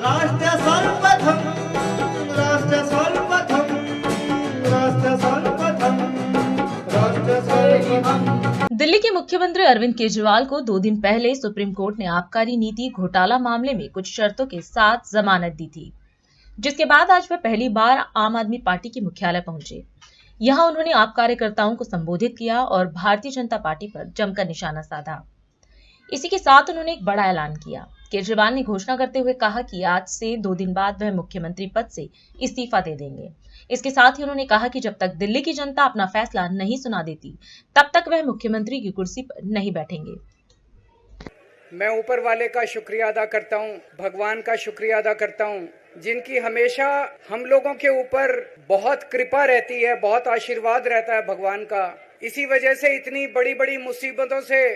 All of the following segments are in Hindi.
राष्ट्र सर्वप्रथम, राष्ट्र सर्वप्रथम, राष्ट्र सर्वप्रथम, राष्ट्र सर्वप्रथम। दिल्ली के मुख्यमंत्री अरविंद केजरीवाल को 2 दिन पहले सुप्रीम कोर्ट ने आबकारी नीति घोटाला मामले में कुछ शर्तों के साथ जमानत दी थी, जिसके बाद आज वह पहली बार आम आदमी पार्टी के मुख्यालय पहुंचे। यहां उन्होंने आप कार्यकर्ताओं को संबोधित किया और भारतीय जनता पार्टी पर जमकर निशाना साधा। इसी के साथ उन्होंने एक बड़ा ऐलान किया। केजरीवाल ने घोषणा करते हुए कहा कि आज से 2 दिन बाद वह मुख्यमंत्री पद से इस्तीफा दे देंगे। इसके साथ ही उन्होंने कहा कि जब तक दिल्ली की जनता अपना फैसला नहीं सुना देती, तब तक वह मुख्यमंत्री की कुर्सी पर नहीं बैठेंगे। मैं ऊपर वाले का शुक्रिया अदा करता हूँ, भगवान का शुक्रिया अदा करता हूँ, जिनकी हमेशा हम लोगों के ऊपर बहुत कृपा रहती है, बहुत आशीर्वाद रहता है भगवान का। इसी वजह से इतनी बड़ी बड़ी मुसीबतों से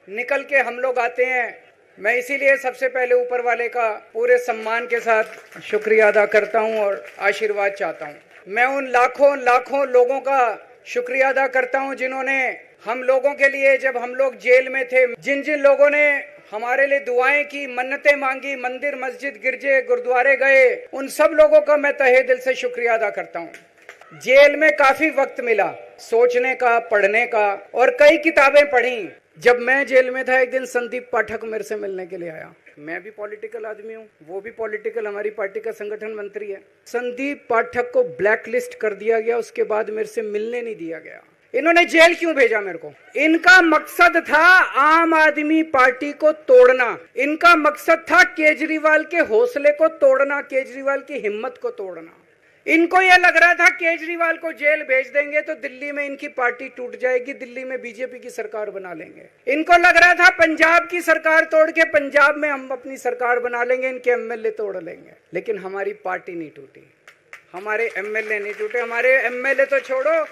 निकल के हम लोग आते हैं। मैं इसीलिए सबसे पहले ऊपर वाले का पूरे सम्मान के साथ शुक्रिया अदा करता हूं और आशीर्वाद चाहता हूं। मैं उन लाखों लाखों लोगों का शुक्रिया अदा करता हूं जिन्होंने हम लोगों के लिए, जब हम लोग जेल में थे, जिन जिन लोगों ने हमारे लिए दुआएं की, मन्नतें मांगी, मंदिर मस्जिद गिरजे गुरुद्वारे गए, उन सब लोगों का मैं तहे दिल से शुक्रिया अदा करता हूं। जेल में काफी वक्त मिला सोचने का, पढ़ने का, और कई किताबें पढ़ी। जब मैं जेल में था, एक दिन संदीप पाठक मेरे से मिलने के लिए आया। मैं भी पॉलिटिकल आदमी हूँ, वो भी पॉलिटिकल, हमारी पार्टी का संगठन मंत्री है। संदीप पाठक को ब्लैक लिस्ट कर दिया गया, उसके बाद मेरे से मिलने नहीं दिया गया। इन्होंने जेल क्यों भेजा मेरे को? इनका मकसद था आम आदमी पार्टी को तोड़ना। इनका मकसद था केजरीवाल के हौसले को तोड़ना, केजरीवाल की हिम्मत को तोड़ना। इनको यह लग रहा था केजरीवाल को जेल भेज देंगे तो दिल्ली में इनकी पार्टी टूट जाएगी, दिल्ली में बीजेपी की सरकार बना लेंगे। इनको लग रहा था पंजाब की सरकार तोड़ के पंजाब में हम अपनी सरकार बना लेंगे, इनके एमएलए तोड़ लेंगे। लेकिन हमारी पार्टी नहीं टूटी, हमारे एमएलए नहीं टूटे, हमारे एमएलए तो छोड़ो,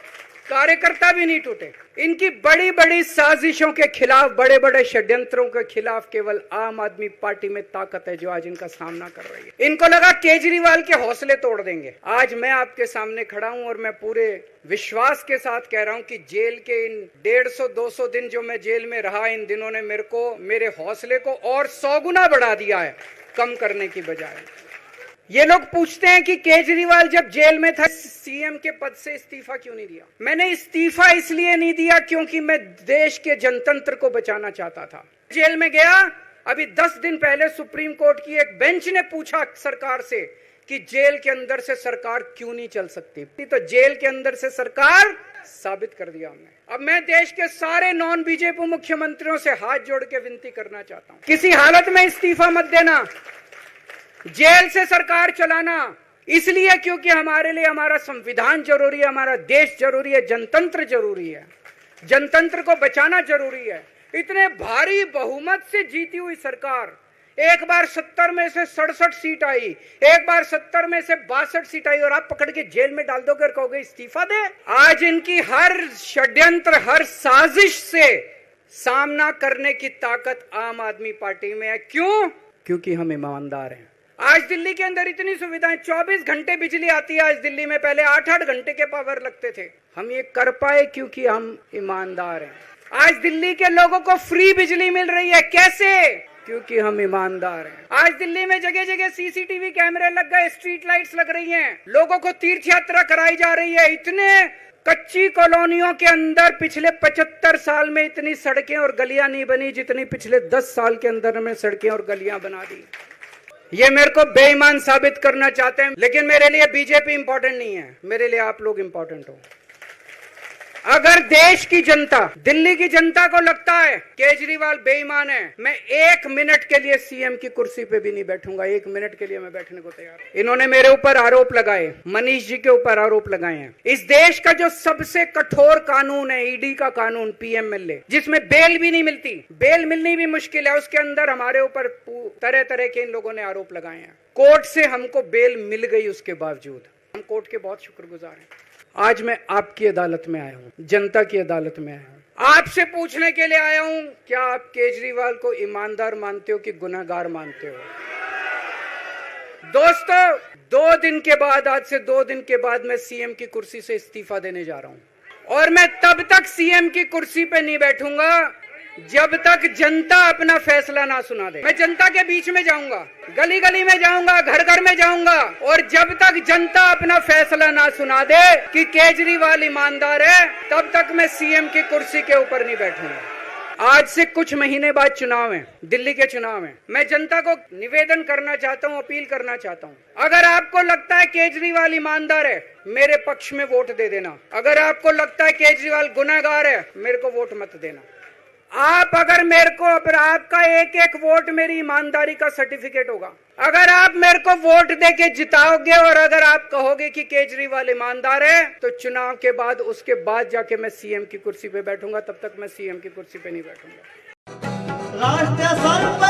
कार्यकर्ता भी नहीं टूटे। इनकी बड़ी बड़ी साजिशों के खिलाफ, बड़े बड़े षड्यंत्रों के खिलाफ केवल आम आदमी पार्टी में ताकत है जो आज इनका सामना कर रही है। इनको लगा केजरीवाल के हौसले तोड़ देंगे। आज मैं आपके सामने खड़ा हूं और मैं पूरे विश्वास के साथ कह रहा हूं कि जेल के इन 150-200 दिन जो मैं जेल में रहा, इन दिनों ने मेरे हौसले को और 100 गुना बढ़ा दिया है, कम करने की बजाय। ये लोग पूछते हैं कि केजरीवाल जब जेल में था, सीएम के पद से इस्तीफा क्यों नहीं दिया? मैंने इस्तीफा इसलिए नहीं दिया क्योंकि मैं देश के जनतंत्र को बचाना चाहता था। जेल में गया, अभी 10 दिन पहले सुप्रीम कोर्ट की एक बेंच ने पूछा सरकार से कि जेल के अंदर से सरकार क्यों नहीं चल सकती, तो जेल के अंदर से सरकार साबित कर दिया हमने। अब मैं देश के सारे नॉन बीजेपी मुख्यमंत्रियों से हाथ जोड़ के विनती करना चाहता हूं, किसी हालत में इस्तीफा मत देना। जेल से सरकार चलाना इसलिए क्योंकि हमारे लिए हमारा संविधान जरूरी है, हमारा देश जरूरी है, जनतंत्र जरूरी है, जनतंत्र को बचाना जरूरी है। इतने भारी बहुमत से जीती हुई सरकार, एक बार 70 में से 67 सीट आई, एक बार 70 में से 62 सीट आई, और आप पकड़ के जेल में डाल दोगे और कहोगे इस्तीफा दे? आज इनकी हर षड्यंत्र, हर साजिश से सामना करने की ताकत आम आदमी पार्टी में है। क्यों? क्योंकि हम ईमानदार हैं। आज दिल्ली के अंदर इतनी सुविधाएं, 24 घंटे बिजली आती है आज दिल्ली में, पहले 8-8 घंटे के पावर लगते थे। हम ये कर पाए क्योंकि हम ईमानदार हैं। आज दिल्ली के लोगों को फ्री बिजली मिल रही है, कैसे? क्योंकि हम ईमानदार हैं। आज दिल्ली में जगह जगह सीसीटीवी कैमरे लग गए, स्ट्रीट लाइट्स लग रही हैं, लोगों को तीर्थ यात्रा कराई जा रही है। इतने कच्ची कॉलोनियों के अंदर पिछले 75 साल में इतनी सड़कें और गलियां नहीं बनी जितनी पिछले 10 साल के अंदर में सड़कें और गलियां बना दी। ये मेरे को बेईमान साबित करना चाहते हैं, लेकिन मेरे लिए बीजेपी इंपॉर्टेंट नहीं है, मेरे लिए आप लोग इंपॉर्टेंट हो। अगर देश की जनता, दिल्ली की जनता को लगता है केजरीवाल बेईमान है, मैं 1 मिनट के लिए सीएम की कुर्सी पे भी नहीं बैठूंगा। 1 मिनट के लिए मैं बैठने को तैयार हूं। इन्होंने मेरे ऊपर आरोप लगाए, मनीष जी के ऊपर आरोप लगाए हैं। इस देश का जो सबसे कठोर कानून है, ईडी का कानून, पीएमएलए, जिसमें बेल भी नहीं मिलती, बेल मिलनी भी मुश्किल है, उसके अंदर हमारे ऊपर तरह तरह के इन लोगों ने आरोप लगाए हैं। कोर्ट से हमको बेल मिल गई, उसके बावजूद हम कोर्ट के बहुत शुक्रगुजार हैं। आज मैं आपकी अदालत में आया हूं, जनता की अदालत में आया हूं। आपसे पूछने के लिए आया हूं, क्या आप केजरीवाल को ईमानदार मानते हो कि गुनहगार मानते हो? दोस्तों, 2 दिन के बाद, आज से 2 दिन के बाद मैं सीएम की कुर्सी से इस्तीफा देने जा रहा हूं, और मैं तब तक सीएम की कुर्सी पे नहीं बैठूंगा जब तक जनता अपना फैसला ना सुना दे। मैं जनता के बीच में जाऊंगा, गली गली में जाऊंगा, घर घर में जाऊंगा, और जब तक जनता अपना फैसला ना सुना दे कि केजरीवाल ईमानदार है, तब तक मैं सीएम की कुर्सी के ऊपर नहीं बैठूंगा। आज से कुछ महीने बाद चुनाव है, दिल्ली के चुनाव है। मैं जनता को निवेदन करना चाहता हूं, अपील करना चाहता हूं, अगर आपको लगता है केजरीवाल ईमानदार है, मेरे पक्ष में वोट दे देना। अगर आपको लगता है केजरीवाल गुनाहगार है, मेरे को वोट मत देना। आप अगर मेरे को, अगर आपका एक एक वोट मेरी ईमानदारी का सर्टिफिकेट होगा। अगर आप मेरे को वोट दे के जिताओगे और अगर आप कहोगे कि केजरीवाल ईमानदार है, तो चुनाव के बाद, उसके बाद जाके मैं सीएम की कुर्सी पे बैठूंगा। तब तक मैं सीएम की कुर्सी पे नहीं बैठूंगा। राष्ट्र सर्वप्रथम